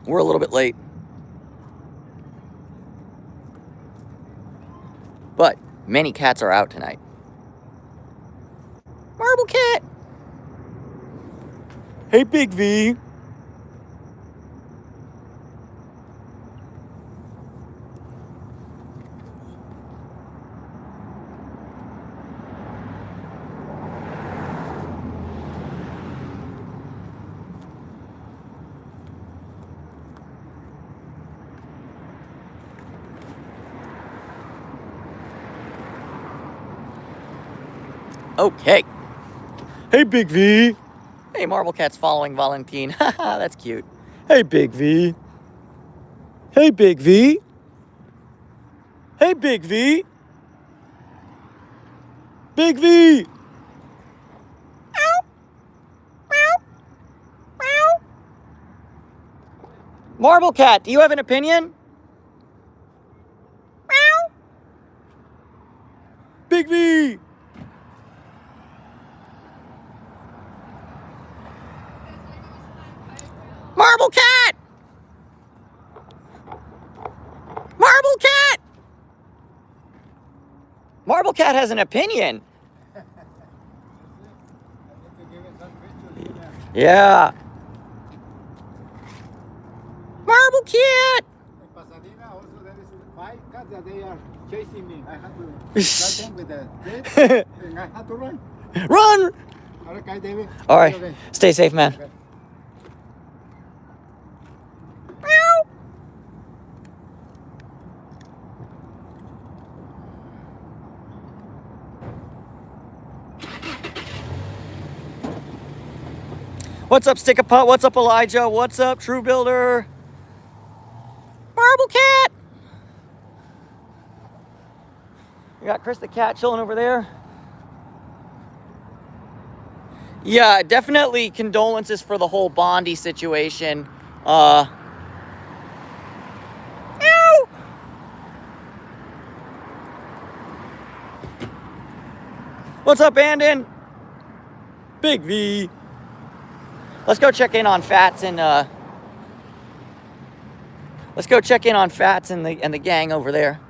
We're a little bit late. But many cats are out tonight. Marble cat. Hey, Big V. Okay. Hey, Big V. Hey, Marble Cat's following Valentine. Haha, that's cute. Hey, Big V. Hey, Big V. Hey, Big V. Big V. Ow. Meow. Meow. Marble Cat, do you have an opinion? Meow. Big V. Marble Cat. Marble Cat. Marble Cat has an opinion. Yeah. Marble Cat. In Pasadena, also there is 5 cats that they are chasing me. I had to start them with the tape, and I had to run. Run. Okay, David. All right. Okay. Stay safe, man. Okay. Meow. What's up, Stick a Putt? What's up, Elijah? What's up, True Builder? Marble Cat. We got Chris the cat chilling over there. Yeah, definitely condolences for the whole Bondi situation. Ow! What's up, Andon? Big V. Let's go check in on Fats and let's go check in on Fats and the gang over there.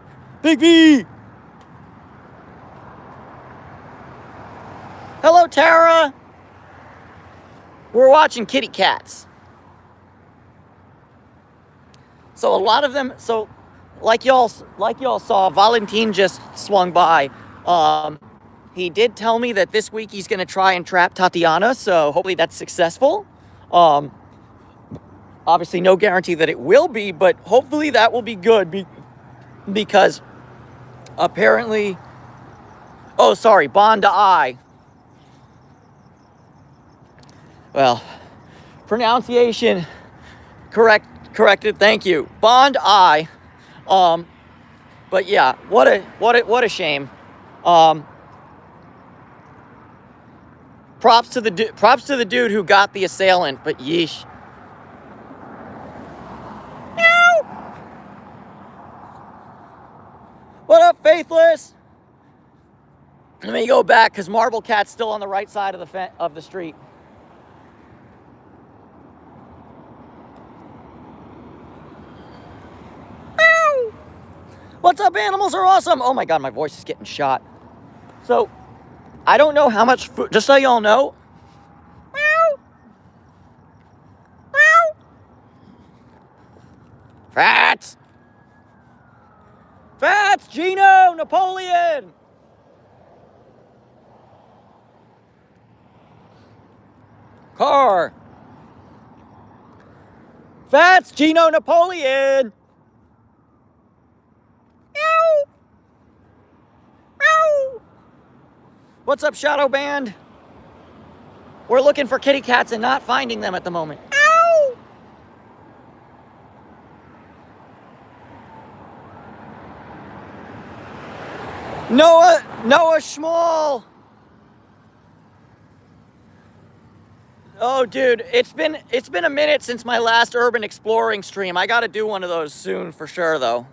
Big V. Hello, Tara. We're watching kitty cats. So a lot of them. So, like y'all saw, Valentine just swung by. He did tell me that this week he's going to try and trap Tatiana. So hopefully that's successful. Obviously, no guarantee that it will be, but hopefully that will be good because apparently. Oh, sorry, Bondi. Well, pronunciation corrected. Thank you, Bondi. But yeah, what a shame. Props to the dude who got the assailant, but yeesh. Meow. What up, Faithless? Let me go back because Marble Cat's still on the right side of the street. Meow. What's up, animals are awesome. Oh my god, my voice is getting shot. So, I don't know how much food, just so y'all know. Meow. Meow. Fats. Fats, Gino, Napoleon. Car. Fats, Gino, Napoleon. Meow. Meow. What's up, Shadow Band? We're looking for kitty cats and not finding them at the moment. Ow! Noah Schmall. Oh, dude, it's been a minute since my last urban exploring stream. I got to do one of those soon for sure, though.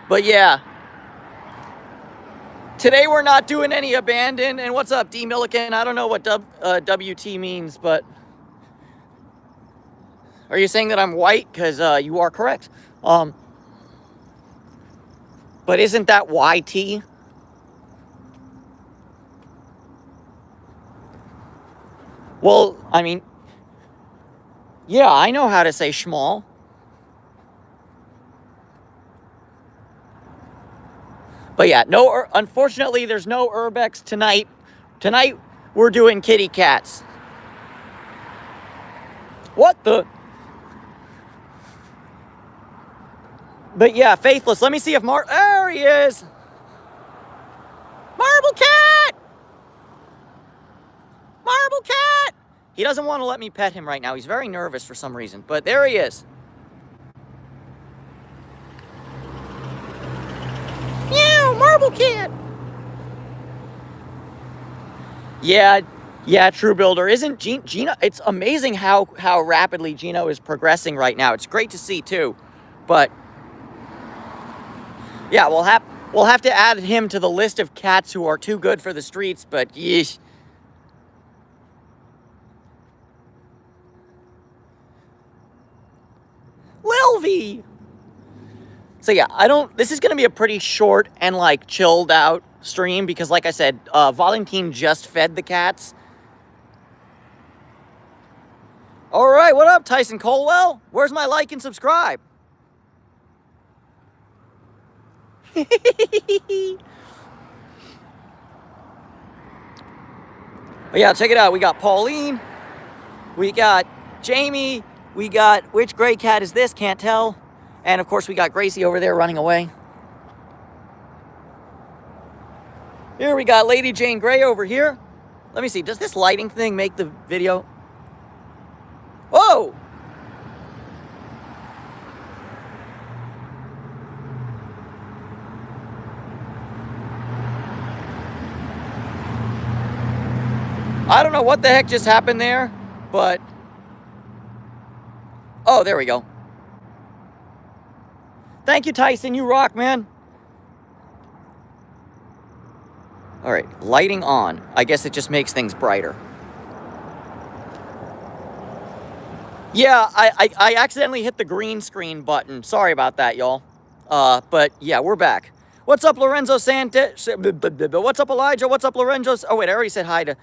But yeah. Today we're not doing any abandon. And what's up, D Milliken? I don't know what WT means, but Are you saying that I'm white? Because you are correct. But isn't that YT? Well, I mean, yeah, I know how to say schmall. But yeah, unfortunately, there's no Urbex tonight. Tonight, we're doing kitty cats. What the? But yeah, Faithless, let me see if there he is. Marble Cat! Marble Cat! He doesn't want to let me pet him right now. He's very nervous for some reason. But there he is. Meow, Marble Cat! Yeah, True Builder. Isn't Gino? It's amazing how rapidly Gino is progressing right now. It's great to see too. But yeah, we'll have to add him to the list of cats who are too good for the streets, but yeesh. Lil V! So yeah, this is going to be a pretty short and like chilled out stream because like I said, Valentine just fed the cats. All right, what up, Tyson Colwell? Where's my like and subscribe? But yeah, check it out. We got Pauline. We got Jamie. We got, which gray cat is this? Can't tell. And of course, we got Gracie over there running away. Here we got Lady Jane Grey over here. Let me see. Does this lighting thing make the video? Whoa! I don't know what the heck just happened there, but... Oh, there we go. Thank you, Tyson. You rock, man. All right, lighting on. I guess it just makes things brighter. Yeah, I accidentally hit the green screen button. Sorry about that, y'all. But yeah, we're back. What's up, Lorenzo Sanchez? What's up, Elijah? What's up, Lorenzo? Oh, wait, I already said hi to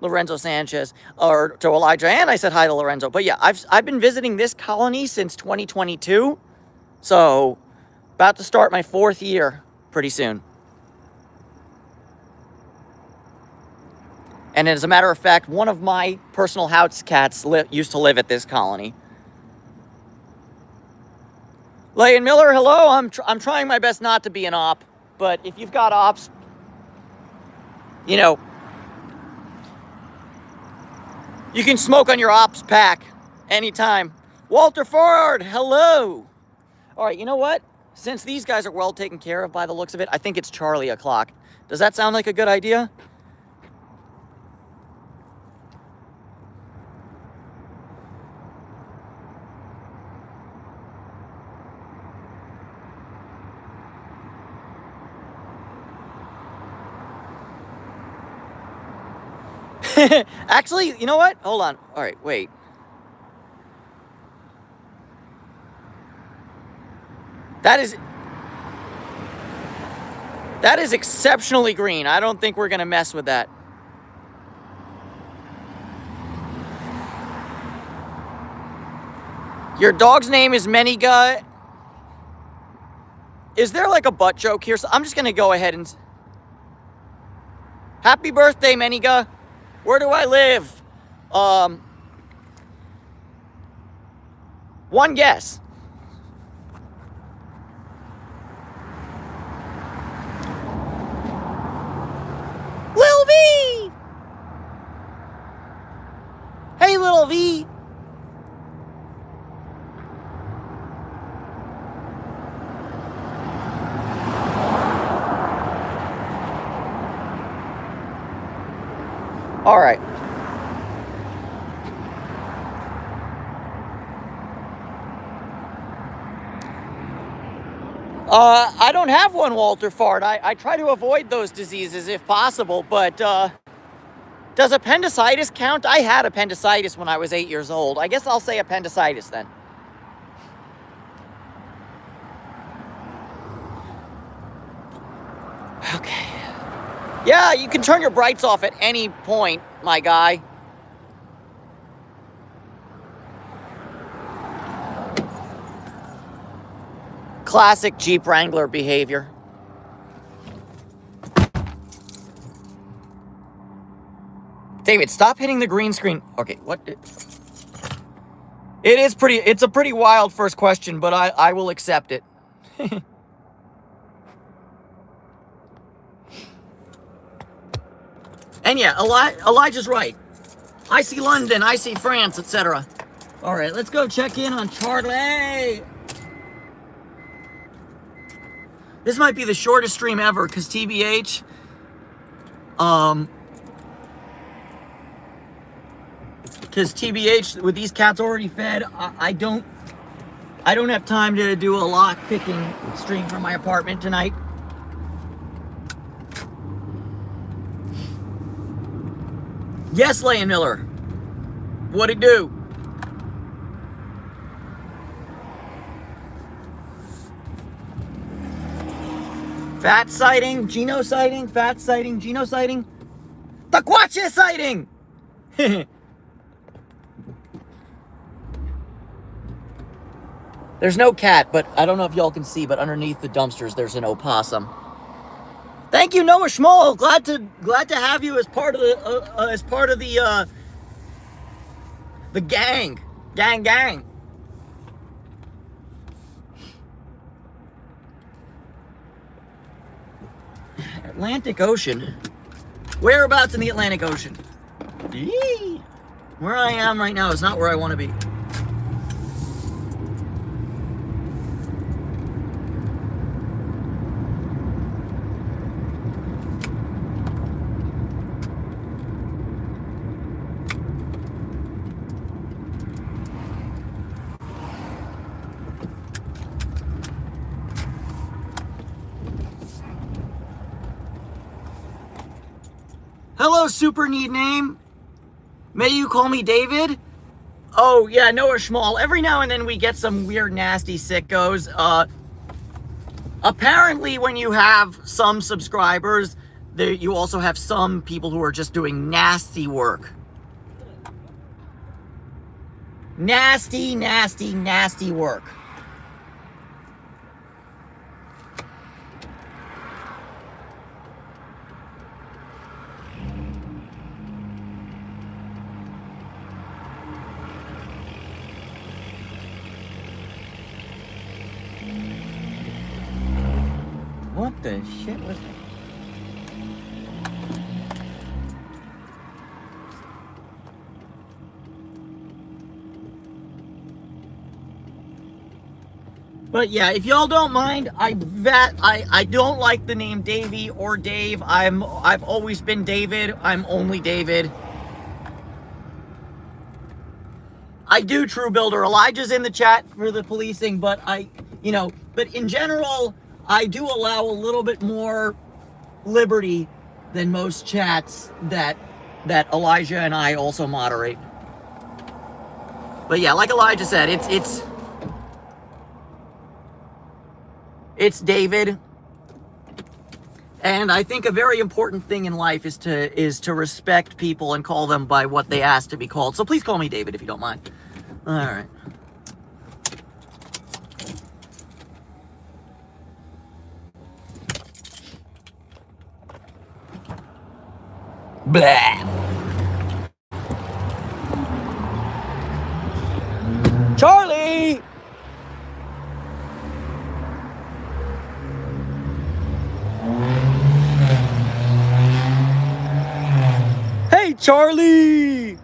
Lorenzo Sanchez, or to Elijah, and I said hi to Lorenzo. But yeah, I've been visiting this colony since 2022, so about to start my 4th year pretty soon. And as a matter of fact, one of my personal house cats used to live at this colony. Layan Miller, hello. I'm trying my best not to be an op, but if you've got ops, you know, you can smoke on your ops pack anytime. Walter Ford, hello. All right, you know what? Since these guys are well taken care of by the looks of it, I think it's Charlie o'clock. Does that sound like a good idea? Actually, you know what? Hold on. All right, wait. That is exceptionally green. I don't think we're going to mess with that. Your dog's name is Meniga. Is there like a butt joke here? So I'm just going to go ahead and... Happy birthday, Meniga. Where do I live? One guess. Lil V! Hey, Lil V! All right. I don't have one, Walter Fart. I try to avoid those diseases if possible, but Does appendicitis count? I had appendicitis when I was 8 years old. I guess I'll say appendicitis then. Okay. Yeah, you can turn your brights off at any point, my guy. Classic Jeep Wrangler behavior. David, stop hitting the green screen. Okay, what? It's a pretty wild first question, but I will accept it. And yeah, Elijah's right. I see London, I see France, etc. All right, let's go check in on Charlie. This might be the shortest stream ever, because TBH, with these cats already fed, I don't have time to do a lock picking stream from my apartment tonight. Yes, Leia Miller. What'd it do? Fat sighting, Geno sighting, fat sighting, Geno sighting, Taquache sighting! There's no cat, but I don't know if y'all can see, but underneath the dumpsters there's an opossum. Thank you, Noah Schmoll. Glad to have you as part of the gang. Gang. Atlantic Ocean. Whereabouts in the Atlantic Ocean? Eee. Where I am right now is not where I want to be. Hello, super neat name. May you call me David? Oh, yeah, Noah Schmall. Every now and then we get some weird, nasty sickos. Apparently, when you have some subscribers, you also have some people who are just doing nasty work. Nasty, nasty, nasty work. What the shit was that? But yeah, if y'all don't mind, I don't like the name Davey or Dave. I've always been David. I'm only David. I do True Builder. Elijah's in the chat for the policing, but but in general, I do allow a little bit more liberty than most chats that Elijah and I also moderate. But yeah, like Elijah said, it's David. And I think a very important thing in life is to respect people and call them by what they ask to be called. So please call me David if you don't mind. All right. Blah. Charlie! Hey, Charlie!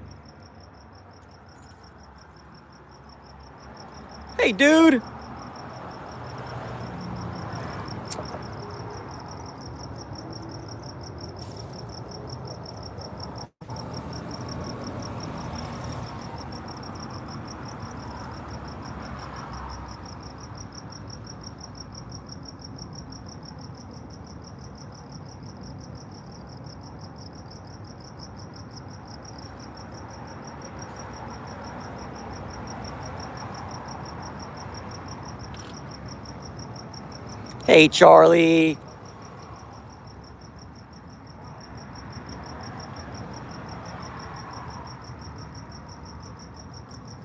Hey, dude! Hey, Charlie.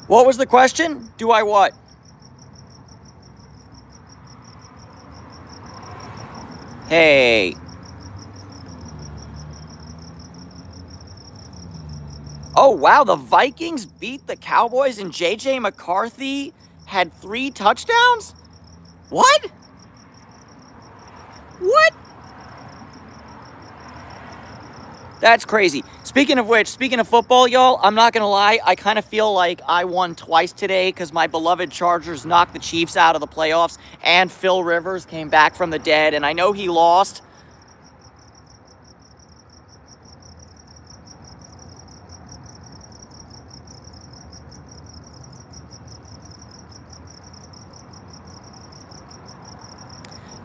What was the question? Do I what? Hey. Oh, wow. The Vikings beat the Cowboys and J.J. McCarthy had 3 touchdowns? What? What? That's crazy. Speaking of which, speaking of football, y'all, I'm not going to lie. I kind of feel like I won twice today because my beloved Chargers knocked the Chiefs out of the playoffs and Phil Rivers came back from the dead. And I know he lost.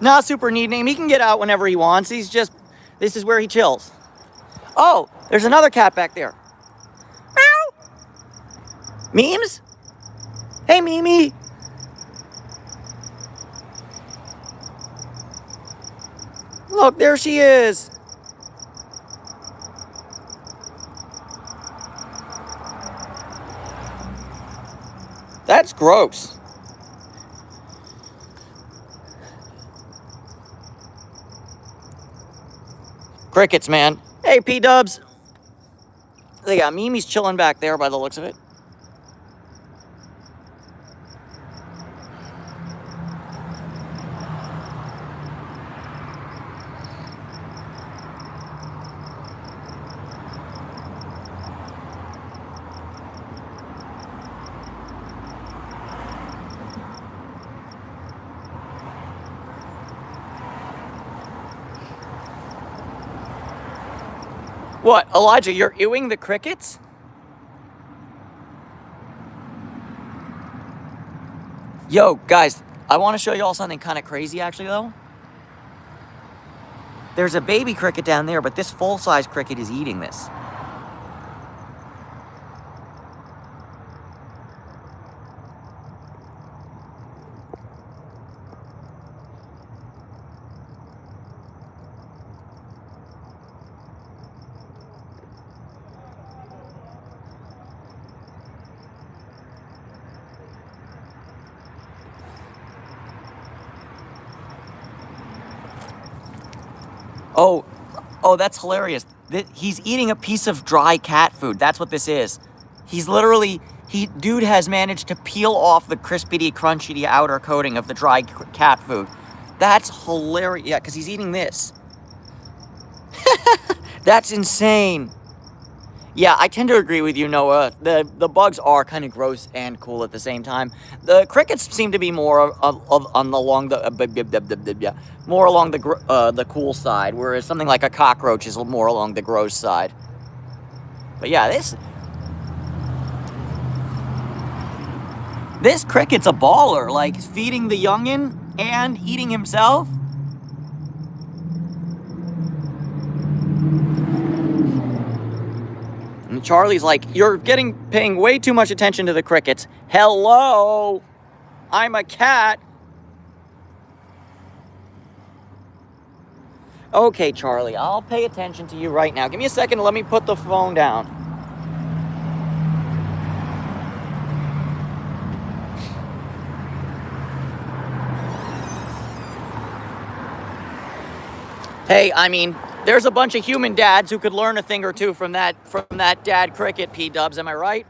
Not super neat name. He can get out whenever he wants. This is where he chills. Oh, there's another cat back there. Meow. Memes? Hey, Mimi. Look, there she is. That's gross. Crickets, man. Hey, P-dubs. They got Mimi's chilling back there by the looks of it. What, Elijah, you're ewing the crickets? Yo, guys, I want to show you all something kind of crazy, actually, though. There's a baby cricket down there, but this full-size cricket is eating this. Oh, that's hilarious. He's eating a piece of dry cat food. That's what this is. He's literally, dude has managed to peel off the crispity, crunchy outer coating of the dry cat food. That's hilarious. Yeah, because he's eating this. That's insane. Yeah, I tend to agree with you, Noah. The bugs are kind of gross and cool at the same time. The crickets seem to be more along the cool side, whereas something like a cockroach is more along the gross side. But yeah, this cricket's a baller, like feeding the youngin and eating himself. And Charlie's like, you're paying way too much attention to the crickets. Hello, I'm a cat. Okay, Charlie, I'll pay attention to you right now. Give me a second to let me put the phone down. Hey, I mean, there's a bunch of human dads who could learn a thing or two from that dad cricket, P-dubs, am I right?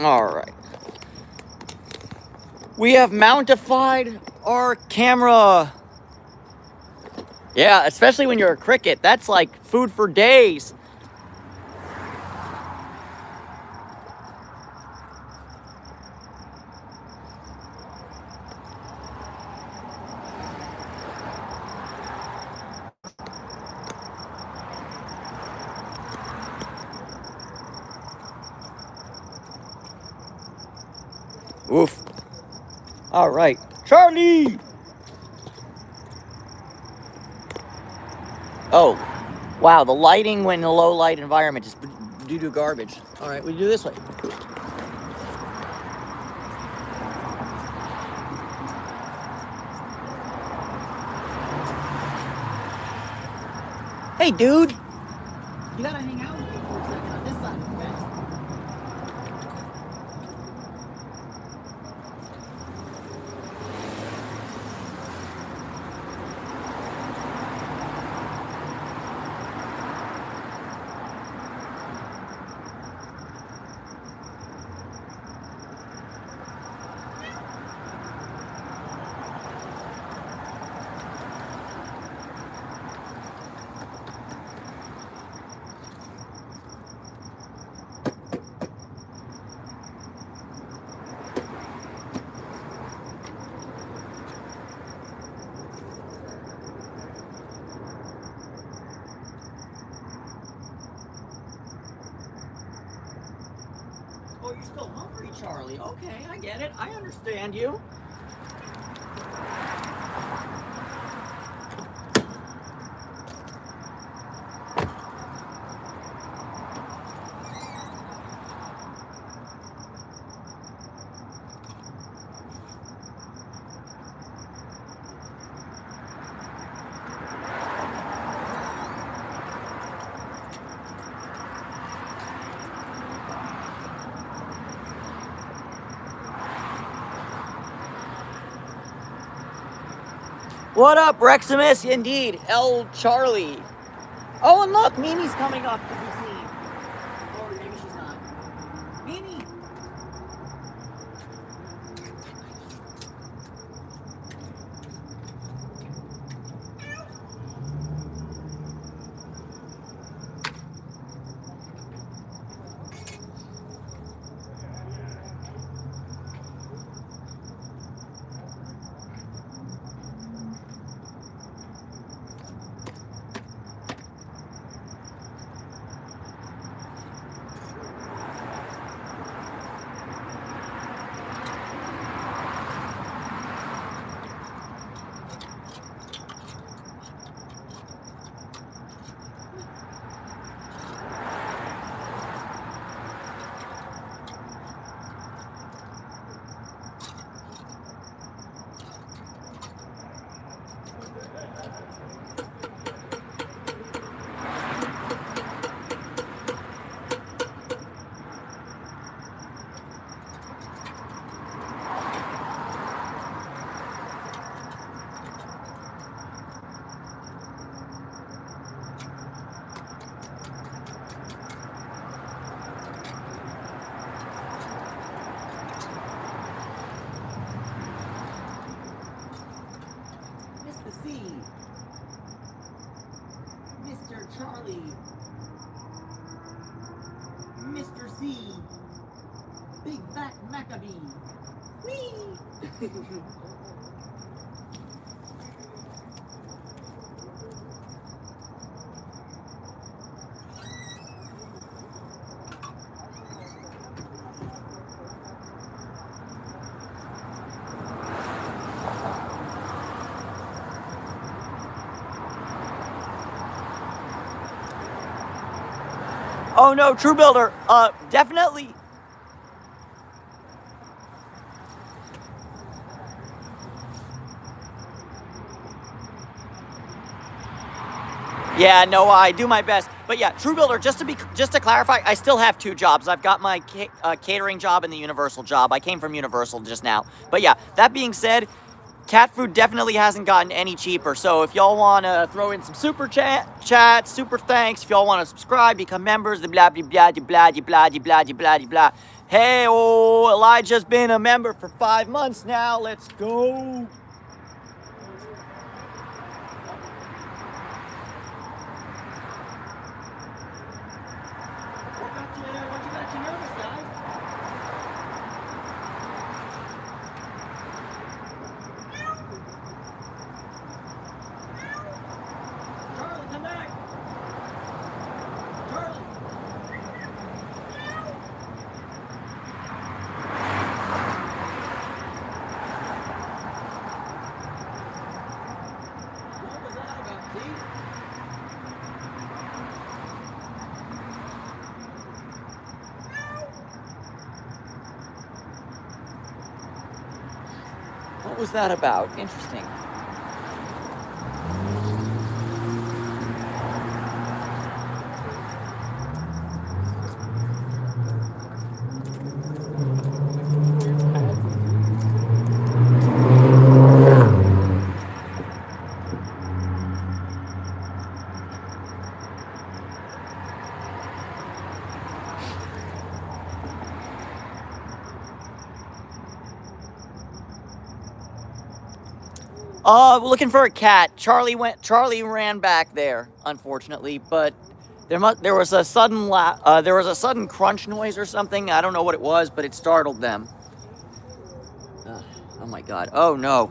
All right. We have mountified our camera. Yeah, especially when you're a cricket. That's like food for days. Oof. All right. Charlie! Oh, wow. The lighting when in a low light environment is due to garbage. All right, we do this way. Hey, dude. You gotta hang out with me for a second on this side of the fence. Oh, you're still hungry, Charlie. Okay, I get it. I understand you. What up, Reximus? Indeed, L. Charlie. Oh, and look, Mimi's coming up to be seen. Or maybe she's not. Mimi! Mr. C. Mr. Charlie. Mr. C. Big Back Maccabee. Whee! Oh no, True Builder, definitely. Yeah, no, I do my best. But yeah, True Builder, just to clarify, I still have 2 jobs. I've got my catering job and the Universal job. I came from Universal just now. But yeah, that being said, cat food definitely hasn't gotten any cheaper. So if y'all want to throw in some super chat, super thanks, if y'all want to subscribe, become members, the blah, blah, blah, blah, blah, blah, blah, blah, blah. Hey, oh, Elijah's been a member for 5 months now. Let's go. What you got you nervous, guys? Charlie, come back. Charlie. What was that about? Interesting. We're looking for a cat. Charlie ran back there, unfortunately, but there was a sudden crunch noise or something. I don't know what it was, but it startled them. Oh my god. Oh no.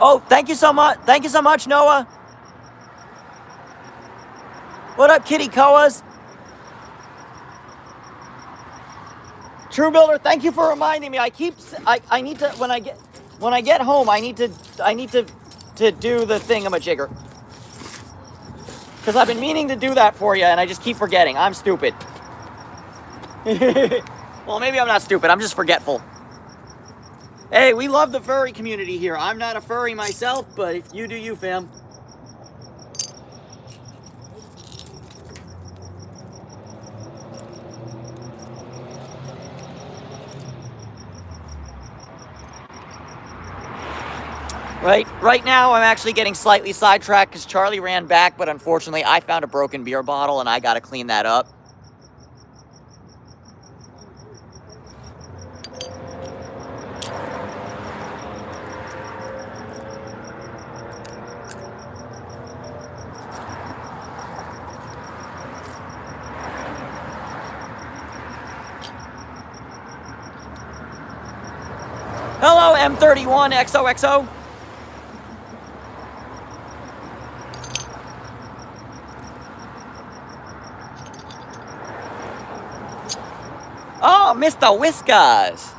Oh, thank you so much. Thank you so much, Noah. What up, kitty koas? True Builder, thank you for reminding me. I need to when I get home, I need to do the thingamajigger. Because I've been meaning to do that for you, and I just keep forgetting. I'm stupid. Well, maybe I'm not stupid. I'm just forgetful. Hey, we love the furry community here. I'm not a furry myself, but if you do you, fam. Right now, I'm actually getting slightly sidetracked because Charlie ran back, but unfortunately, I found a broken beer bottle, and I got to clean that up. Hello, M31 XOXO. Oh, Mr. Whiskers.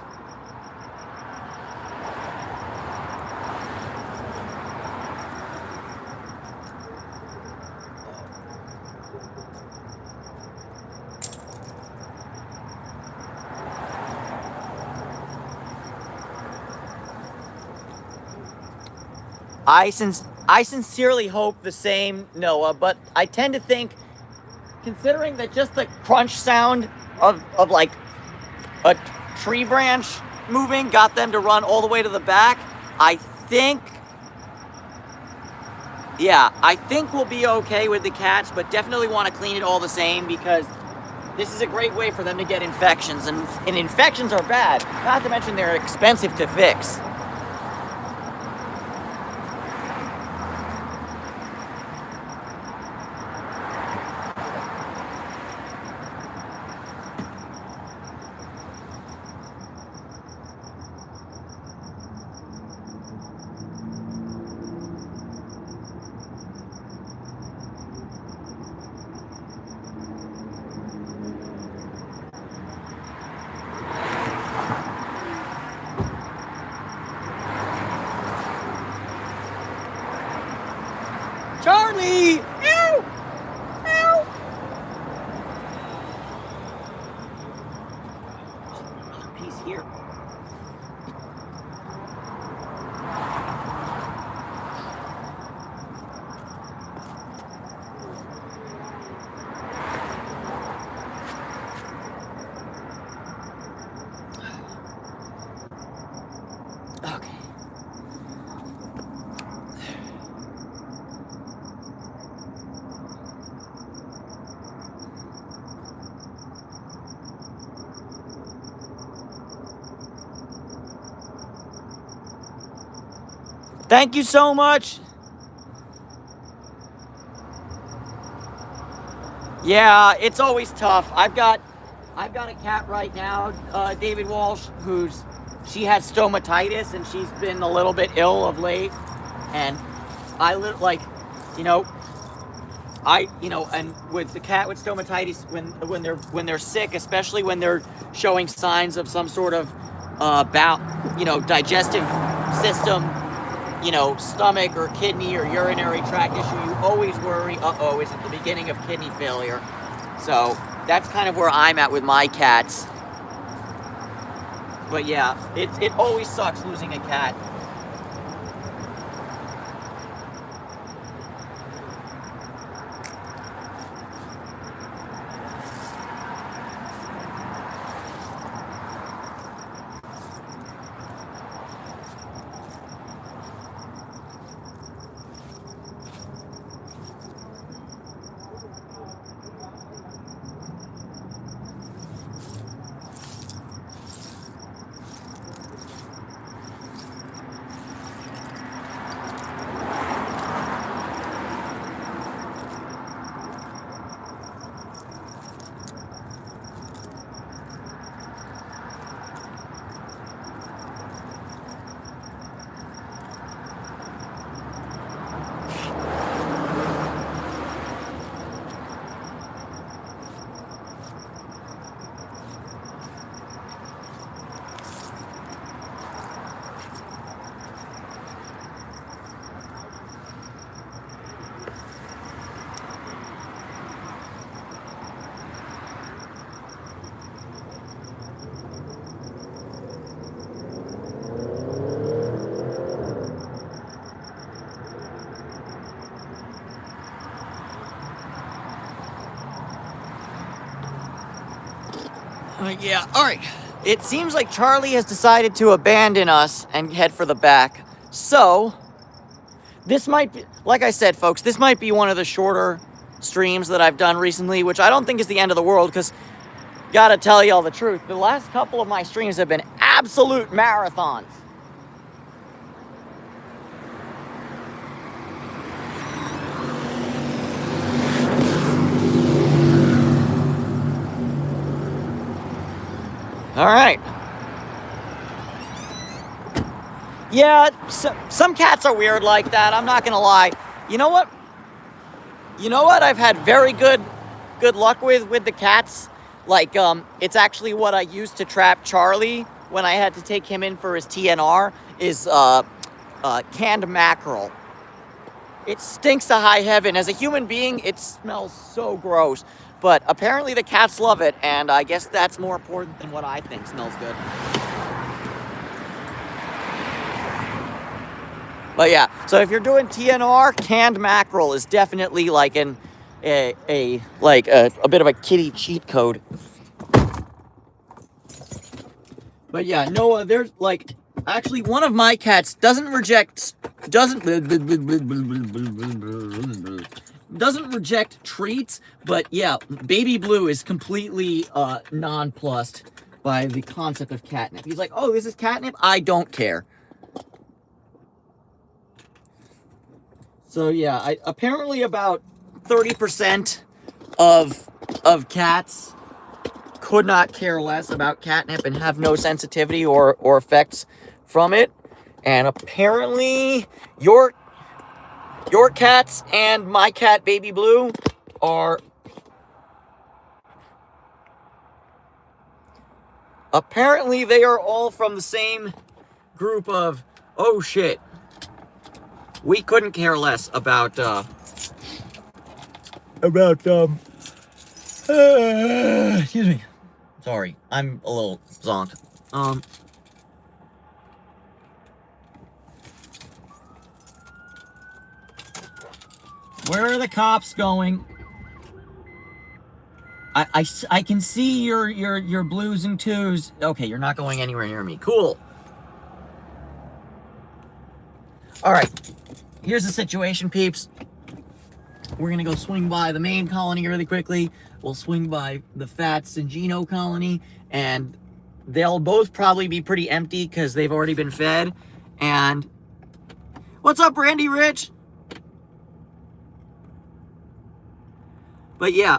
I sincerely hope the same, Noah, but I tend to think, considering that just the crunch sound of like a tree branch moving got them to run all the way to the back, I think we'll be okay with the cats, but definitely want to clean it all the same because this is a great way for them to get infections, and infections are bad, not to mention they're expensive to fix. Charlie! Ow! Ow! Piece here. Okay. Thank you so much. Yeah, it's always tough. I've got I've got a cat right now, David Walsh, she has stomatitis and she's been a little bit ill of late. And you know, and with the cat with stomatitis, when they're sick, especially when they're showing signs of some sort of digestive system, stomach or kidney or urinary tract issue, you always worry, is it the beginning of kidney failure? So that's kind of where I'm at with my cats. But yeah, it always sucks losing a cat. Yeah, all right. It seems like Charlie has decided to abandon us and head for the back. So, this might be, like I said, folks, this might be one of the shorter streams that I've done recently, which I don't think is the end of the world, because, gotta tell y'all the truth, the last couple of my streams have been absolute marathons. All right. Yeah, some cats are weird like that. I'm not gonna lie. You know what? I've had very good luck with the cats. Like, it's actually what I used to trap Charlie when I had to take him in for his TNR. Is canned mackerel. It stinks to high heaven. As a human being, it smells so gross. But apparently the cats love it, and I guess that's more important than what I think smells good. But yeah, so if you're doing TNR, canned mackerel is definitely like a bit of a kitty cheat code. But yeah, Noah, there's like, actually one of my cats doesn't reject treats, but yeah, Baby Blue is completely nonplussed by the concept of catnip. He's like, oh, this is catnip? I don't care. So yeah, apparently about 30% of cats could not care less about catnip and have no sensitivity or effects from it. And apparently your cats and my cat Baby Blue are apparently they are all from the same group of, oh shit, we couldn't care less about excuse me, sorry, I'm a little zonked. Where are the cops going? I can see your blues and twos. Okay, you're not going anywhere near me. Cool. All right, here's the situation, peeps. We're gonna go swing by the main colony really quickly. We'll swing by the Fats and Gino colony, and they'll both probably be pretty empty because they've already been fed. And what's up, Randy Rich? But yeah,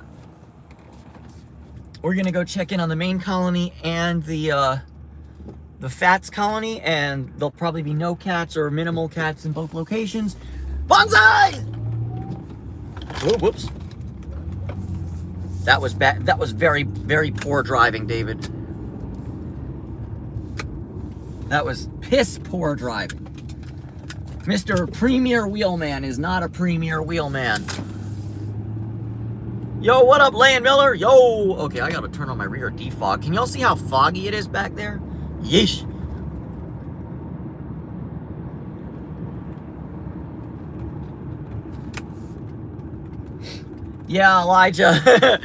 we're gonna go check in on the main colony and the Fats colony, and there'll probably be no cats or minimal cats in both locations. Bonsai! Oh, whoops. That was bad. That was very, very poor driving, David. That was piss poor driving. Mr. Premier Wheelman is not a Premier Wheelman. Yo, what up, Lan Miller? Yo! Okay, I gotta turn on my rear defog. Can y'all see how foggy it is back there? Yeesh. Yeah, Elijah.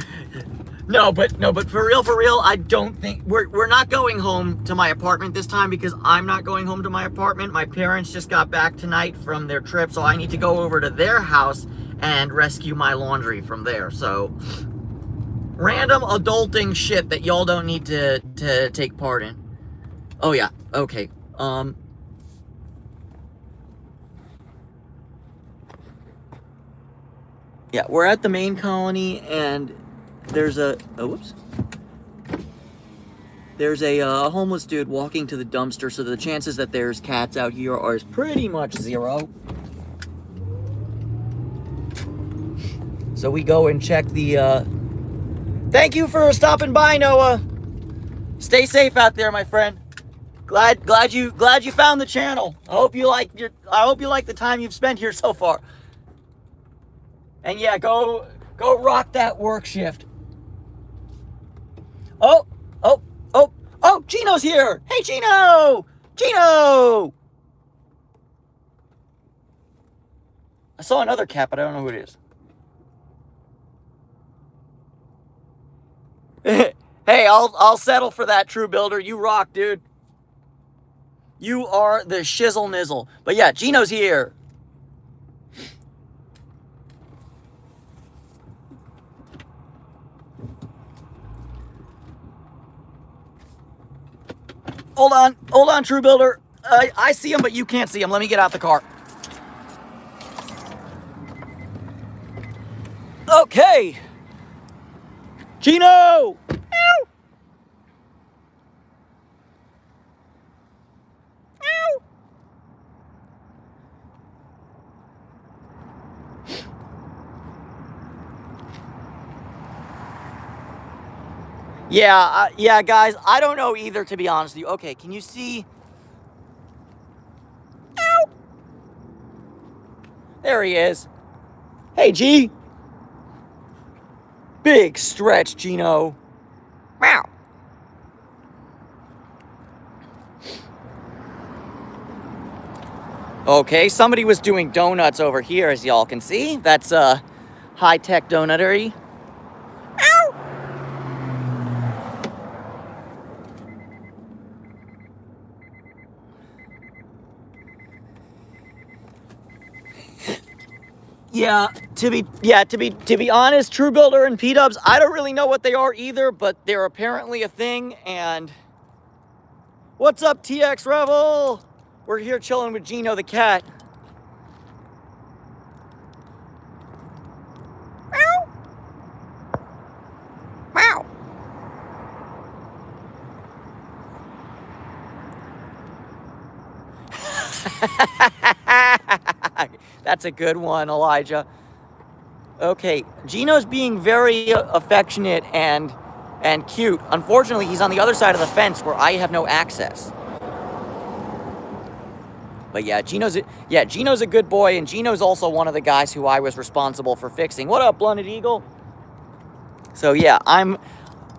No, but for real, I don't think we're not going home to my apartment this time, because I'm not going home to my apartment. My parents just got back tonight from their trip, so I need to go over to their house and rescue my laundry from there. So random adulting shit that y'all don't need to take part in. Oh yeah, okay. Yeah, we're at the main colony, and there's a there's a homeless dude walking to the dumpster, so the chances that there's cats out here are pretty much zero. So we go and check the thank you for stopping by, Noah. Stay safe out there, my friend. Glad you found the channel. I hope you like the time you've spent here so far. And yeah, go rock that work shift. Oh, Gino's here. Hey, Gino! Gino! I saw another cat, but I don't know who it is. Hey, I'll settle for that, True Builder. You rock, dude. You are the shizzle nizzle. But yeah, Gino's here. Hold on, True Builder. I see him, but you can't see him. Let me get out the car. Okay. Gino! Ow! Ow! Yeah, guys, I don't know either, to be honest with you. Okay, can you see? Ow! There he is. Hey, G. Big stretch, Gino. Wow. Okay, somebody was doing donuts over here, as y'all can see. That's high-tech donuttery. Ow! To be honest, True Builder and P-Dubs, I don't really know what they are either, but they're apparently a thing. And what's up, TX Revel? We're here chilling with Gino the cat. Meow. Meow. That's a good one, Elijah. Okay, Gino's being very affectionate and cute. Unfortunately, he's on the other side of the fence where I have no access. But yeah, Gino's a good boy, and Gino's also one of the guys who I was responsible for fixing. What up, Blunted Eagle? So yeah, I'm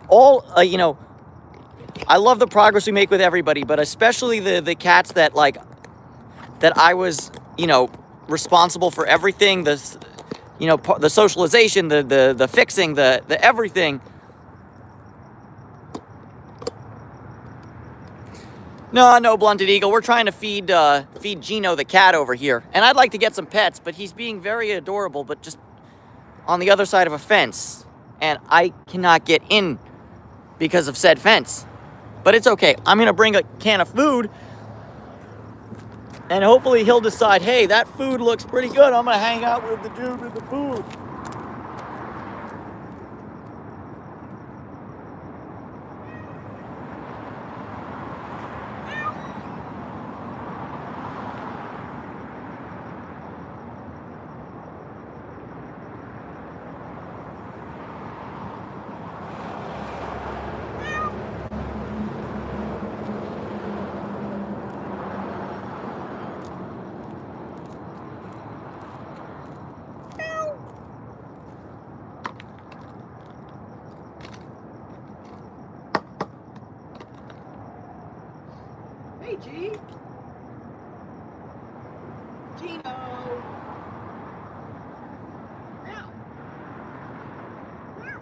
all, I love the progress we make with everybody, but especially the cats that I was, responsible for everything, the socialization, the fixing, the everything. No, Blunted Eagle. We're trying to feed Gino the cat over here. And I'd like to get some pets, but he's being very adorable, but just on the other side of a fence. And I cannot get in because of said fence. But it's okay. I'm going to bring a can of food. And hopefully he'll decide, hey, that food looks pretty good. I'm going to hang out with the dude with the food. Hey, G. Gino. Meow. Meow.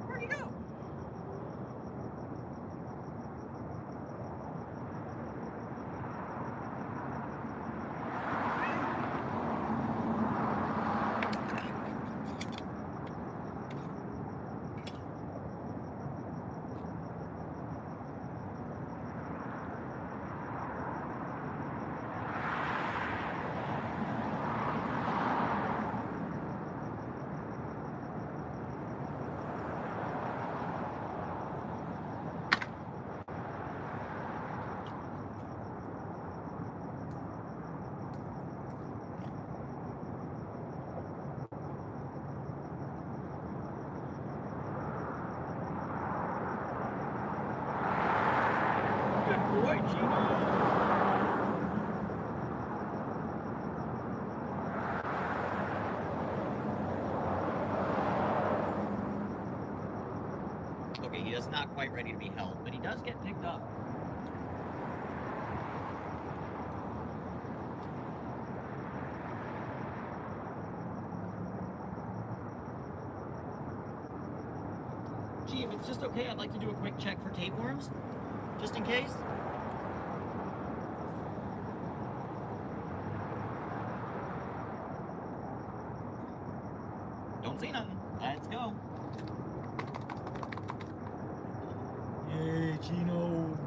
Where'd he go? Good boy, Gino. Okay, he is not quite ready to be held, but he does get picked up. Gee, if it's just okay, I'd like to do a quick check for tapeworms, just in case. Don't see nothing. Let's go. Hey, Gino.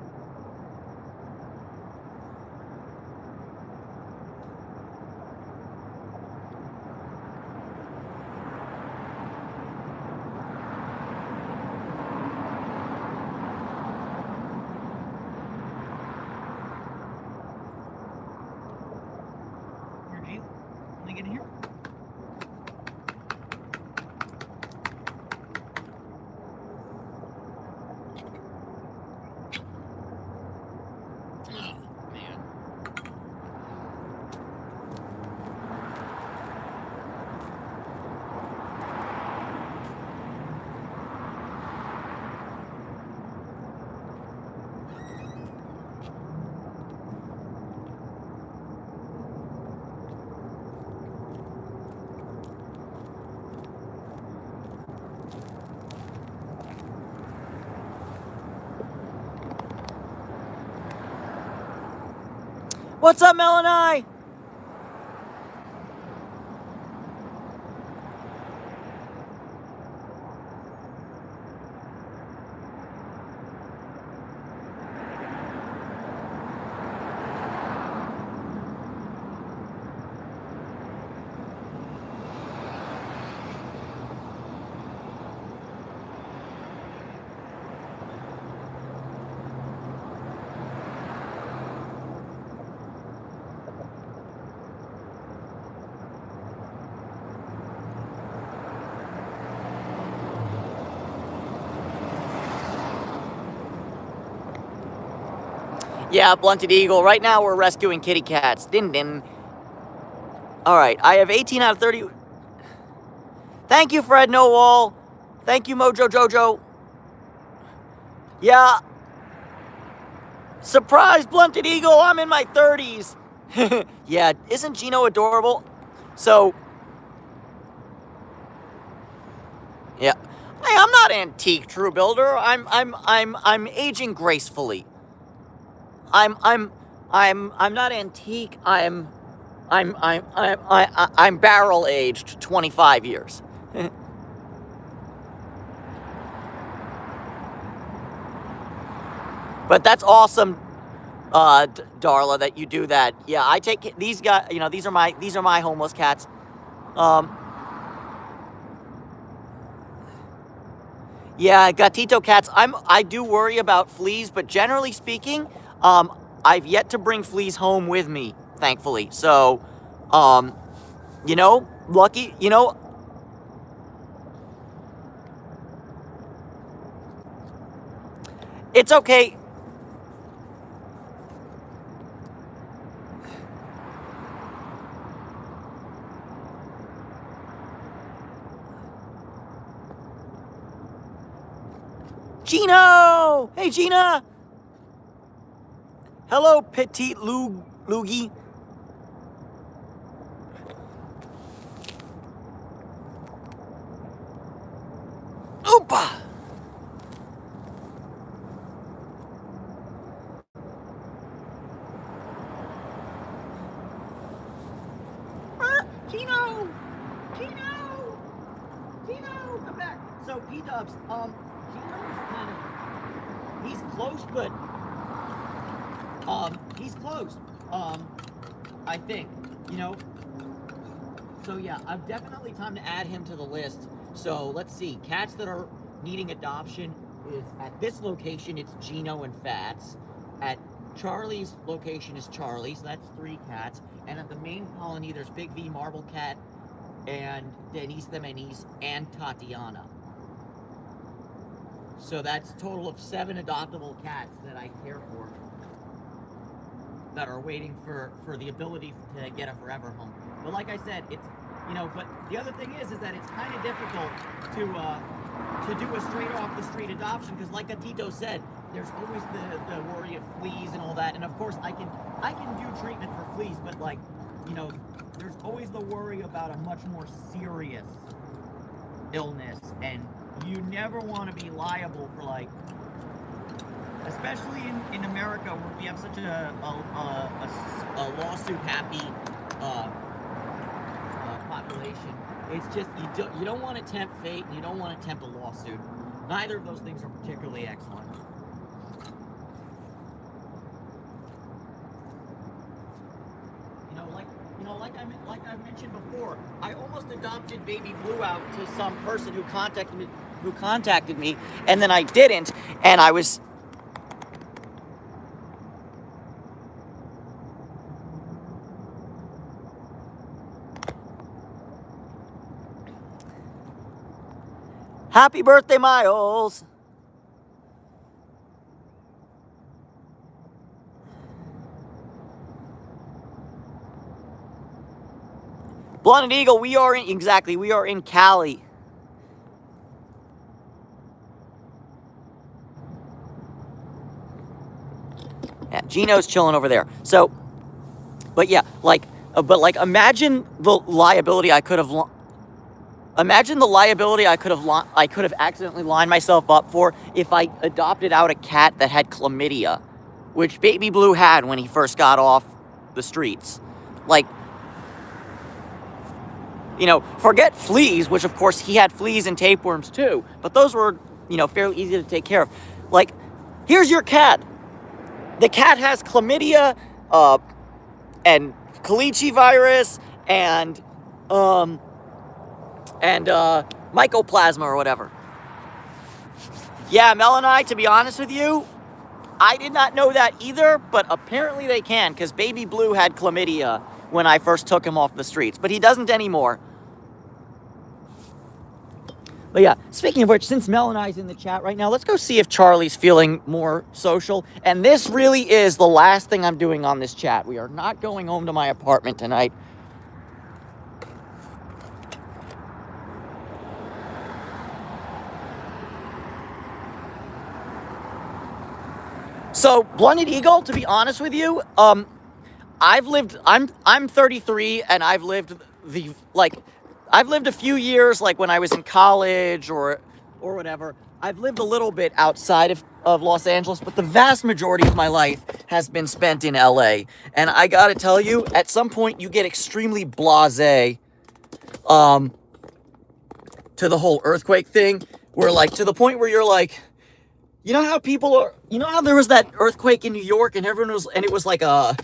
Here, G. Let me get in here. Oh, man. What's up, Melanie? Yeah, Blunted Eagle. Right now we're rescuing kitty cats. Din din. All right, I have 18 out of 30. Thank you, Fred Nowall. Thank you, Mojo Jojo. Yeah. Surprise, Blunted Eagle. I'm in my 30s. Yeah, isn't Gino adorable? So, yeah. Hey, I'm not antique, True Builder. I'm aging gracefully. I'm not antique. I'm barrel aged 25 years. But that's awesome, Darla, that you do that. Yeah, I take these guys. You know, these are my homeless cats. Yeah, gatito cats. I do worry about fleas, but generally speaking, I've yet to bring fleas home with me, thankfully. So, you know, lucky, you know. It's okay. Gino! Hey, Gina! Hello, petite loogie. Oopa! Gino! Gino! Gino! Come back. So, P-Dubs, Gino's kind of, he's close, but, he's close, I think, you know? So, yeah, I've definitely time to add him to the list. So, let's see, cats that are needing adoption is, at this location, it's Gino and Fats. At Charlie's location is Charlie, so that's 3 cats. And at the main colony, there's Big V, Marble Cat, and Denise the Menace, and Tatiana. So that's a total of 7 adoptable cats that I care for, that are waiting for the ability to get a forever home. But like I said, it's, you know, but the other thing is that it's kind of difficult to do a straight off the street adoption, because like Atito said, there's always the worry of fleas and all that. And of course I can do treatment for fleas, but like, you know, there's always the worry about a much more serious illness, and you never want to be liable for, like, especially in America where we have such a lawsuit happy population. It's just, you don't want to tempt fate, and you don't want to tempt a lawsuit. Neither of those things are particularly excellent. Like I've mentioned before, I almost adopted Baby Blue out to some person who contacted me, and then I didn't, and I was. Happy birthday, Miles! Blonded Eagle, we are in Cali. Yeah, Gino's chilling over there. So, but yeah, imagine the liability I could have accidentally lined myself up for if I adopted out a cat that had chlamydia, which Baby Blue had when he first got off the streets. Like, you know, forget fleas, which of course he had fleas and tapeworms too, but those were, you know, fairly easy to take care of. Like, here's your cat. The cat has chlamydia, and Kalichi virus, and mycoplasma or whatever. Yeah, Mel and I, to be honest with you, I did not know that either, but apparently they can, because Baby Blue had chlamydia when I first took him off the streets, but he doesn't anymore. But yeah, speaking of which, since Mel and I's in the chat right now, let's go see if Charlie's feeling more social. And this really is the last thing I'm doing on this chat. We are not going home to my apartment tonight. So, Blonded Eagle, to be honest with you, I'm 33, and I've lived a few years, like when I was in college or whatever. I've lived a little bit outside of Los Angeles, but the vast majority of my life has been spent in LA. And I gotta tell you, at some point you get extremely blasé to the whole earthquake thing, where like, to the point where you're like, you know how people are, you know how there was that earthquake in New York and it was like a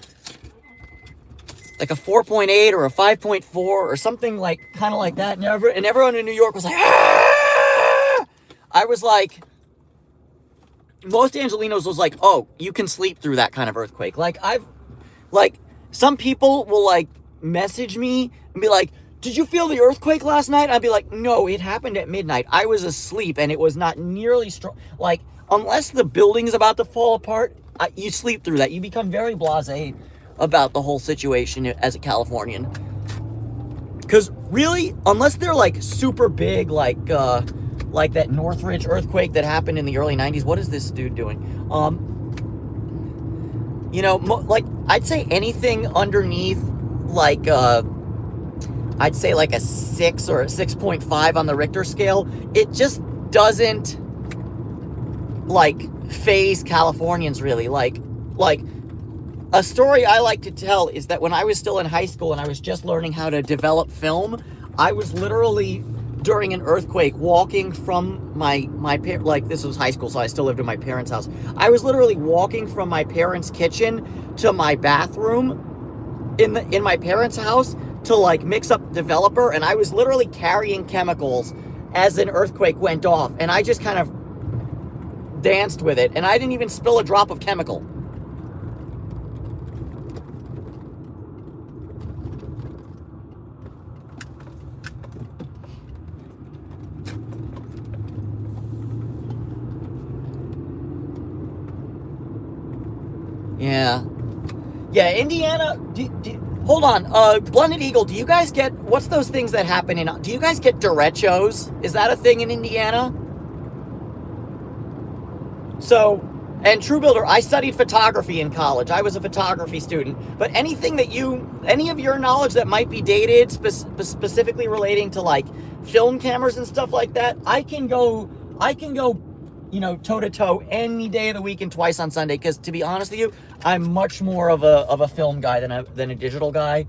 4.8 or a 5.4 or something, like kind of like that, and everyone in New York was like, ah! I was like, most Angelinos was like, oh, you can sleep through that kind of earthquake. Like, some people will like message me and be like, did you feel the earthquake last night? I'd be like, no, it happened at midnight. I was asleep and it was not nearly strong. Like, unless the building's about to fall apart, you sleep through that. You become very blasé about the whole situation as a Californian. Because really, unless they're like super big, like like that Northridge earthquake that happened in the early 90s. What is this dude doing? You know, like, I'd say anything underneath, like, I'd say like a 6 or a 6.5 on the Richter scale, it just doesn't, like, phase Californians really. Like, a story I like to tell is that when I was still in high school and I was just learning how to develop film, I was literally, during an earthquake, walking from like, this was high school, so I still lived in my parents' house. I was literally walking from my parents' kitchen to my bathroom in my parents' house to, like, mix up developer, and I was literally carrying chemicals as an earthquake went off, and I just kind of danced with it, and I didn't even spill a drop of chemical. Yeah, Indiana, hold on, Blended Eagle, do you guys get, what's those things that happen do you guys get derechos? Is that a thing in Indiana? So, and True Builder, I studied photography in college. I was a photography student. But anything that any of your knowledge that might be dated, specifically relating to, like, film cameras and stuff like that, I can go, you know, toe-to-toe any day of the week and twice on Sunday, because, to be honest with you, I'm much more of a film guy than a digital guy.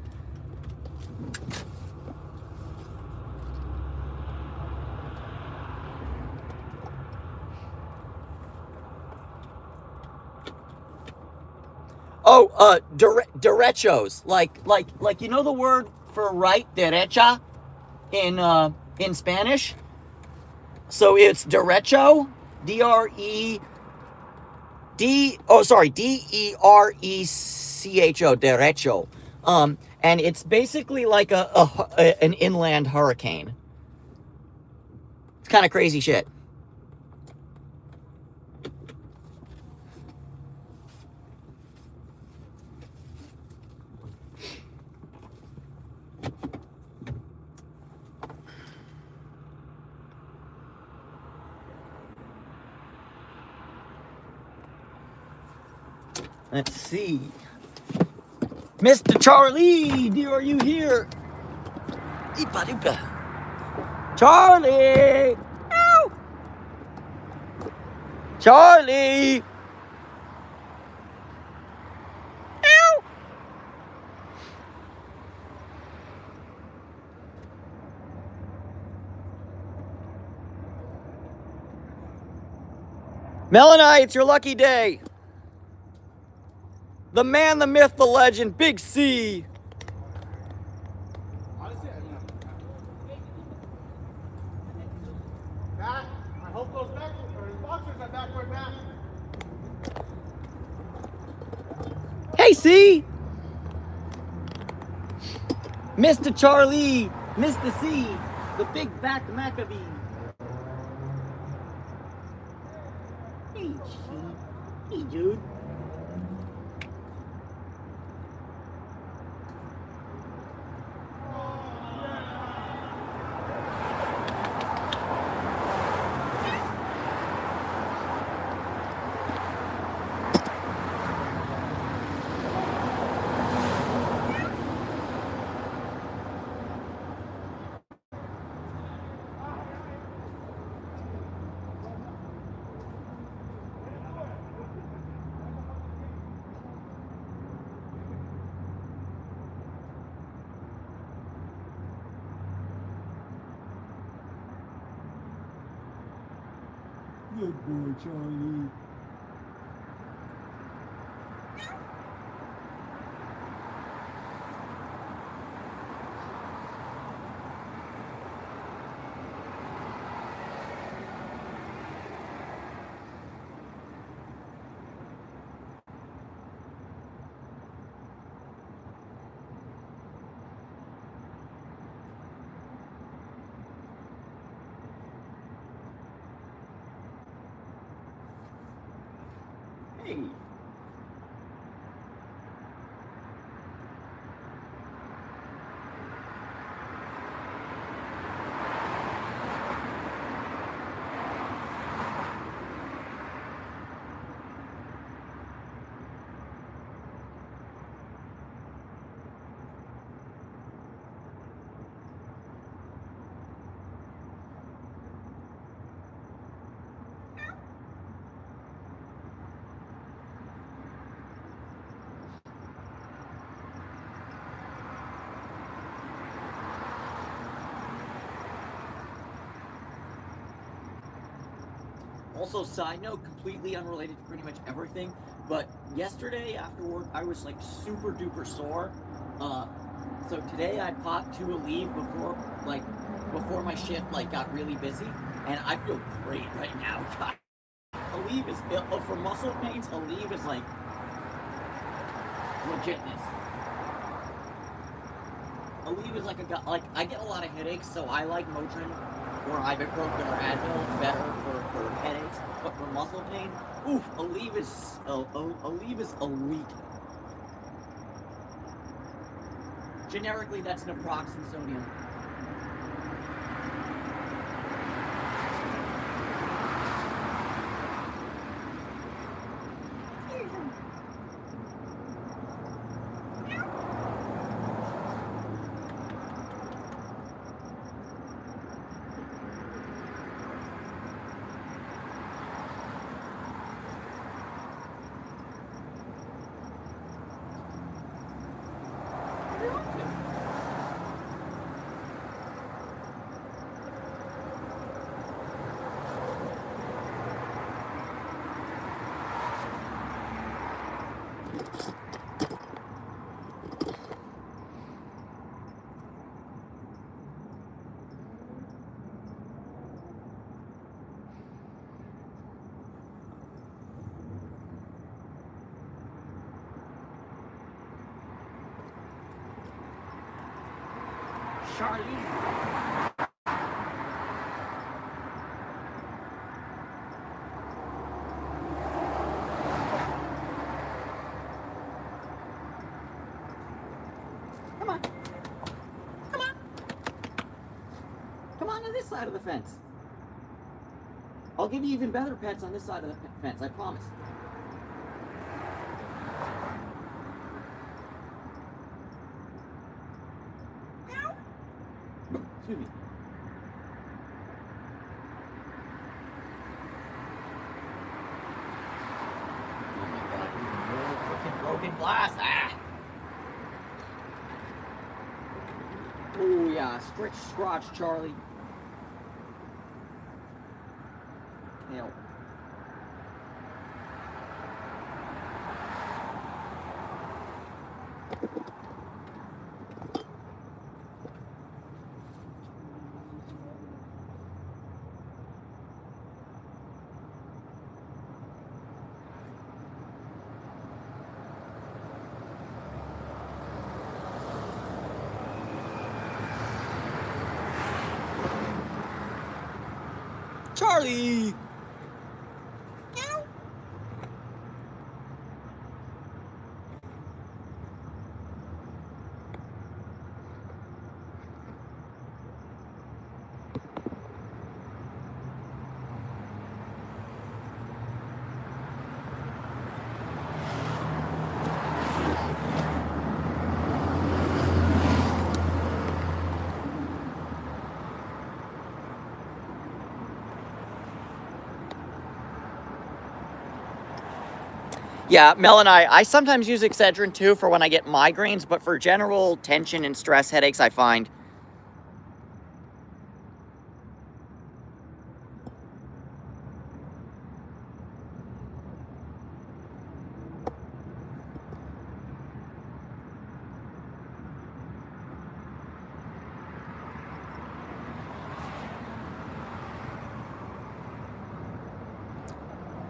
Oh, derechos, like, you know the word for right, derecha, in Spanish. So it's derecho, Derecho, derecho. And it's basically like an inland hurricane. It's kind of crazy shit. Let's see. Mr. Charlie, are you here? Charlie! Ow! Charlie! Ow! Melanie, it's your lucky day. The man, the myth, the legend, Big C. Matt, I hope those boxers are backward, Matt. Hey, C. Mr. Charlie, Mr. C, the big back Maccabee. Hey, C. Hey, dude. Good boy, Charlie. Hey. Also, side note, completely unrelated to pretty much everything, but yesterday after work, I was like super duper sore. So today I popped to Aleve before my shift got really busy, and I feel great right now. God, Aleve is for muscle pains. Aleve is like legitness. Aleve is like I get a lot of headaches, so I like Motrin or ibuprofen or Advil. It's better for headaches, but for muscle pain, oof, Aleve is elite. Generically, that's naproxen sodium. Charlie. Come on. Come on. Come on to this side of the fence. I'll give you even better pets on this side of the fence, I promise. Excuse me. Oh my god, more freaking broken glass. Ah! Oh yeah, stretch, scratch, Charlie. Help. Charlie! Meow. Yeah, Mel and I sometimes use Excedrin too for when I get migraines, but for general tension and stress headaches, I find.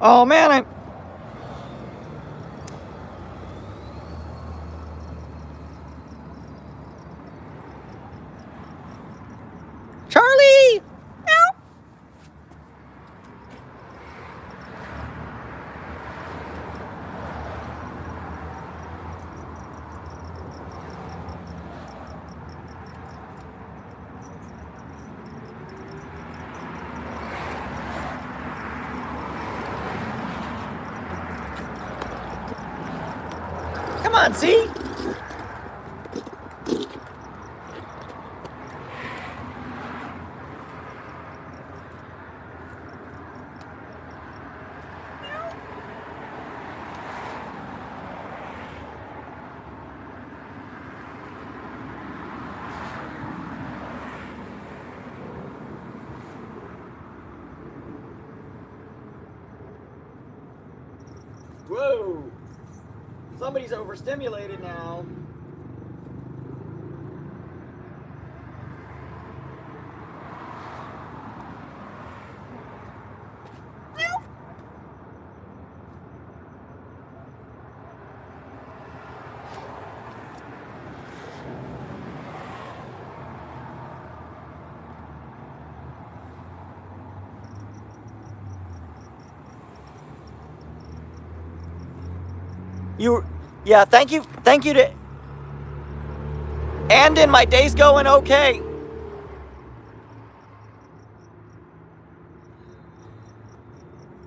Oh man, Charlie! Meow. Come on, see? Whoa! Somebody's overstimulated now. Yeah, thank you to, and my day's going okay.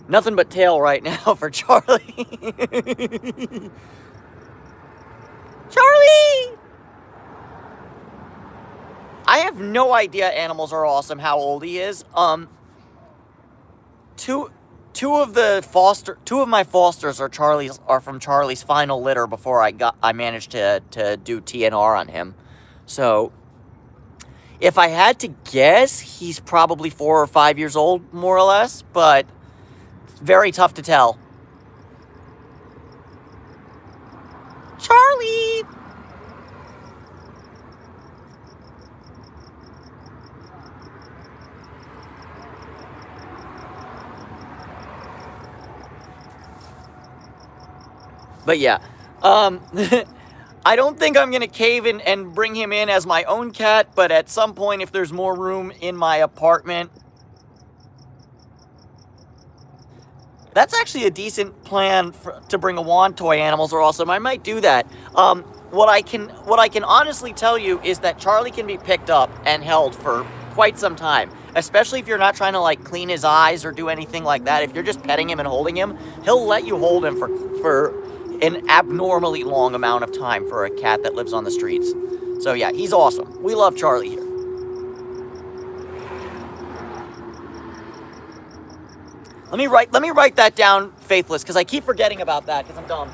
Nothing but tail right now for Charlie. Charlie! I have no idea animals are awesome, how old he is. Two of my fosters are from Charlie's final litter before I managed to do TNR on him. So if I had to guess, he's probably 4 or 5 years old, more or less, but it's very tough to tell. Charlie! But yeah, I don't think I'm going to cave in and bring him in as my own cat, but at some point, if there's more room in my apartment, that's actually a decent plan to bring a wand toy. Animals are awesome. I might do that. What I can honestly tell you is that Charlie can be picked up and held for quite some time, especially if you're not trying to like clean his eyes or do anything like that. If you're just petting him and holding him, he'll let you hold him for an abnormally long amount of time for a cat that lives on the streets. So yeah, he's awesome. We love Charlie here. Let me write that down, Faithless, because I keep forgetting about that because I'm dumb.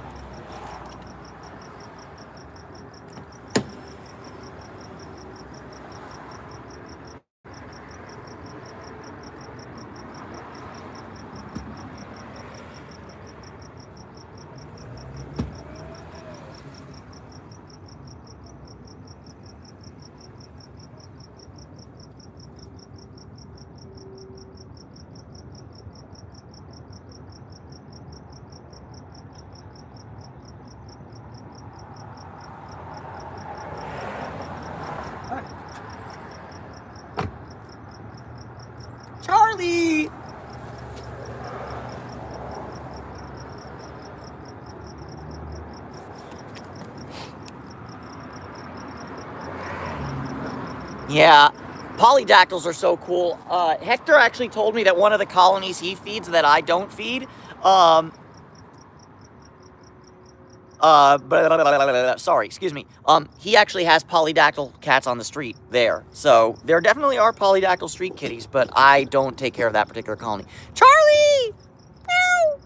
Charlie! Yeah, polydactyls are so cool. Hector actually told me that one of the colonies he feeds that I don't feed, sorry, excuse me. He actually has polydactyl cats on the street there. So there definitely are polydactyl street kitties, but I don't take care of that particular colony. Charlie! Meow!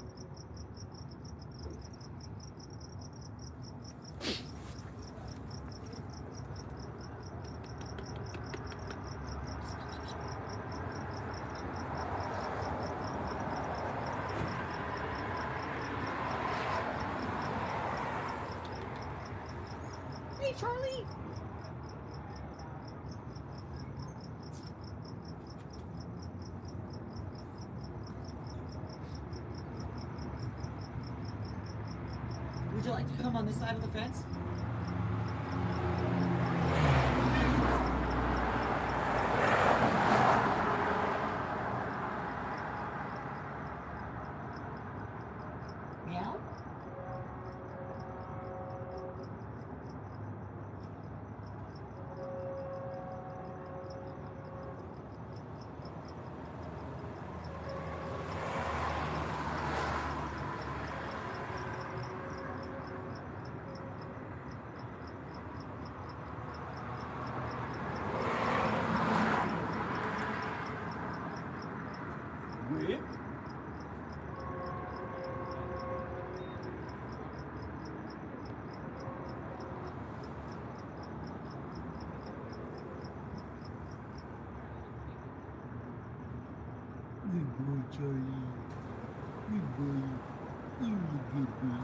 Hey, Charlie! Would you like to come on this side of the fence? Meow? Whip? Good boy, Charlie. Good boy. You good boy.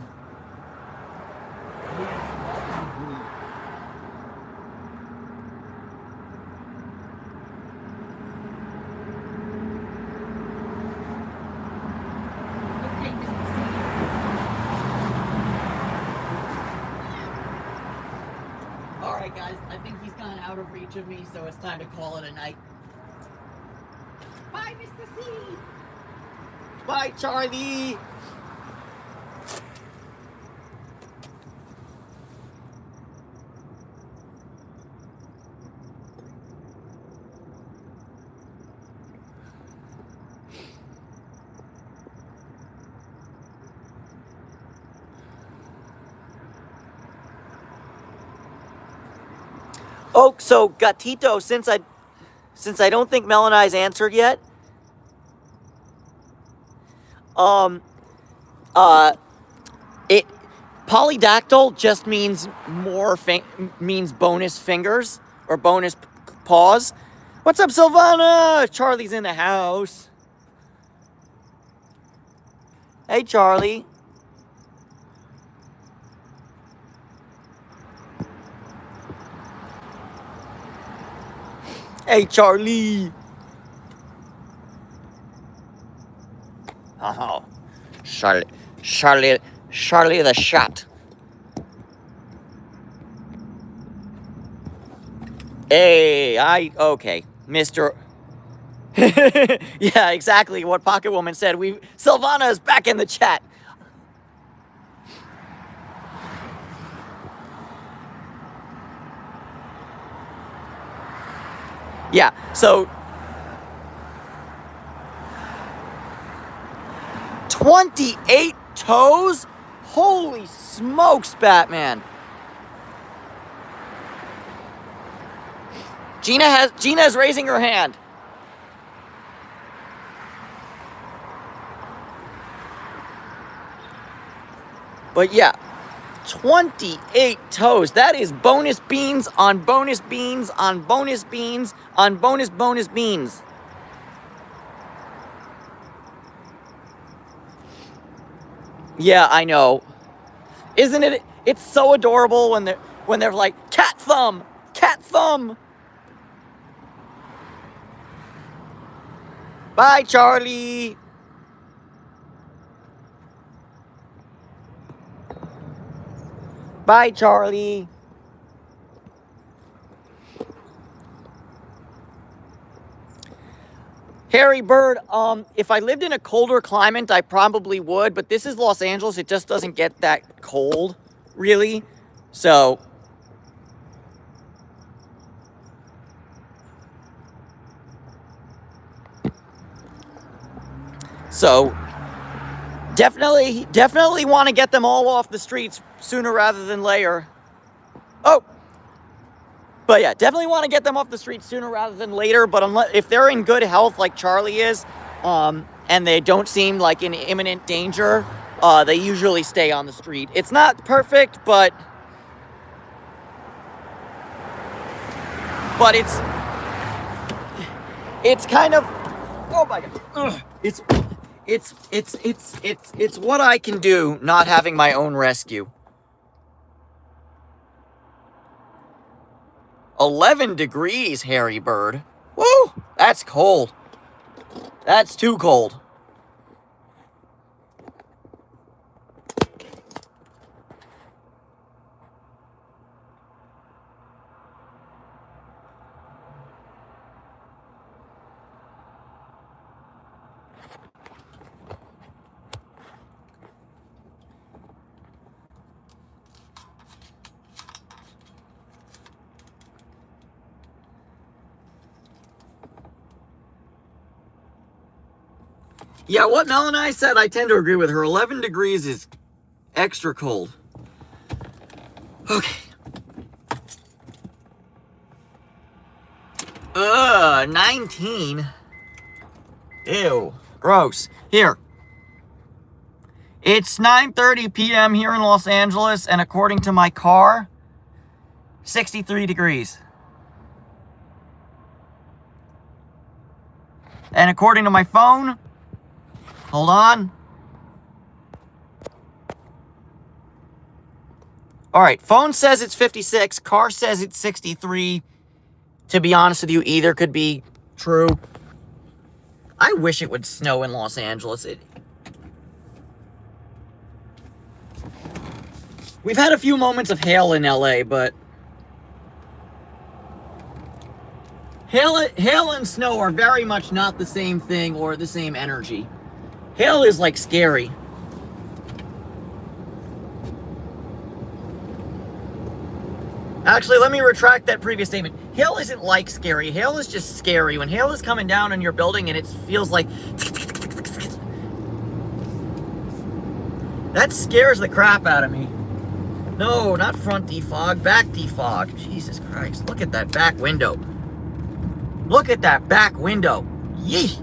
Okay, Mr. C. Alright, guys, I think he's gone out of reach of me, so it's time to call it a night. Bye, Mr. C. Bye, Charlie. Oh, so Gatito, since I don't think Mel and I's answered yet, it polydactyl just means means bonus fingers or bonus paws. What's up, Silvana? Charlie's in the house. Hey, Charlie. Hey, Charlie. Oh, Charlie the shot. Hey, okay, Mr. Yeah, exactly what Pocket Woman said. Silvana is back in the chat. Yeah, so 28 toes? Holy smokes, Batman. Gina is raising her hand. But yeah, 28 toes. That is bonus beans on bonus beans on bonus beans on bonus beans. Yeah, I know. Isn't it? It's so adorable when they're like cat thumb, cat thumb. Bye, Charlie. Bye, Charlie. Harry Bird, if I lived in a colder climate, I probably would, but this is Los Angeles. It just doesn't get that cold, really. So, definitely want to get them all off the streets sooner rather than later. Oh! But yeah, definitely want to get them off the streets sooner rather than later, but if they're in good health like Charlie is, and they don't seem like in imminent danger, they usually stay on the street. It's not perfect, but it's kind of, oh my God. It's what I can do not having my own rescue. 11 degrees, Harry Bird. Woo! That's cold. That's too cold. Yeah, what Mel and I said, I tend to agree with her. 11 degrees is extra cold. Okay. 19. Ew. Gross. Here. It's 9:30 p.m. here in Los Angeles, and according to my car, 63 degrees. And according to my phone, hold on, All right, phone says it's 56. Car says it's 63. To be honest with you, either could be true. I wish it would snow in Los Angeles. We've had a few moments of hail in LA, but hail and snow are very much not the same thing or the same energy. Hail is like scary. Actually, let me retract that previous statement. Hail isn't like scary. Hail is just scary. When hail is coming down on your building and it feels like... that scares the crap out of me. No, not front defog, back defog. Jesus Christ, look at that back window. Look at that back window. Yee!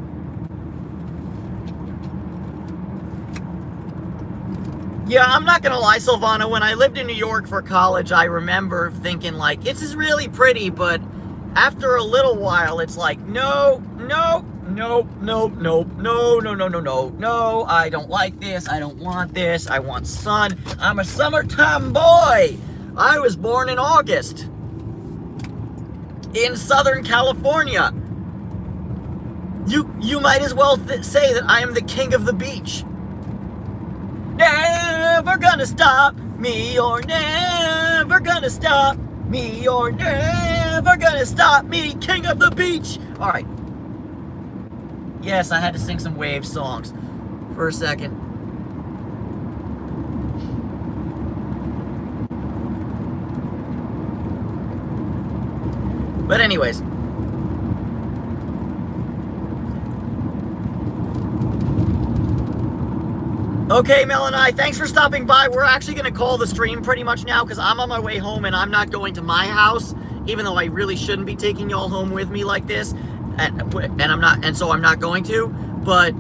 Yeah, I'm not gonna lie, Silvana, when I lived in New York for college, I remember thinking, like, this is really pretty, but after a little while, it's like, no, no, no, no, no, no, no, no, no, no, no, I don't like this, I don't want this, I want sun. I'm a summertime boy. I was born in August in Southern California. You might as well say that I am the king of the beach. Never gonna stop me, you're never gonna stop me, you're never gonna stop me, king of the beach. All right. Yes, I had to sing some Wave songs for a second. But anyways. Okay, Mel and I, thanks for stopping by. We're actually going to call the stream pretty much now because I'm on my way home and I'm not going to my house, even though I really shouldn't be taking y'all home with me like this. So I'm not going to. But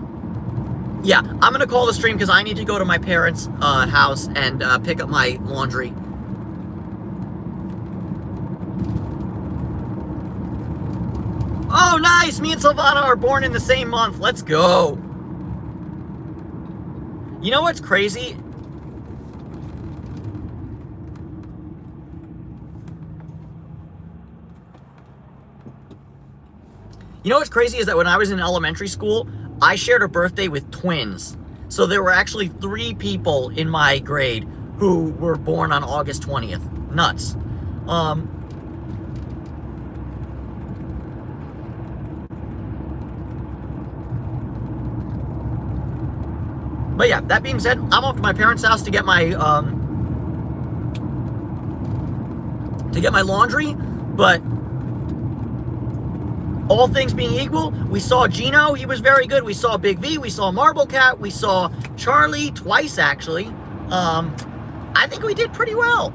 yeah, I'm going to call the stream because I need to go to my parents' house and pick up my laundry. Oh, nice! Me and Silvana are born in the same month. Let's go. You know what's crazy? You know what's crazy is that when I was in elementary school, I shared a birthday with twins. So there were actually 3 people in my grade who were born on August 20th. Nuts. But yeah, that being said, I'm off to my parents' house to get my laundry. But all things being equal, we saw Gino. He was very good. We saw Big V. We saw Marble Cat. We saw Charlie twice, actually. I think we did pretty well.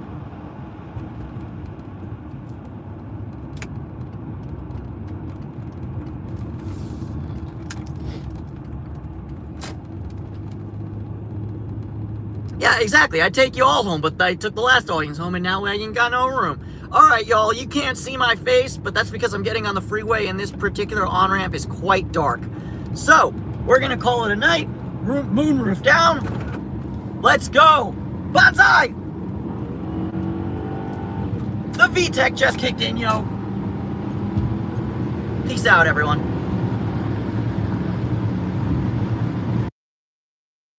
Yeah, exactly. I'd take you all home, but I took the last audience home, and now I ain't got no room. All right, y'all, you can't see my face, but that's because I'm getting on the freeway, and this particular on-ramp is quite dark. So, we're going to call it a night. Moonroof down. Let's go. Bonsai! The VTEC just kicked in, yo. Peace out, everyone.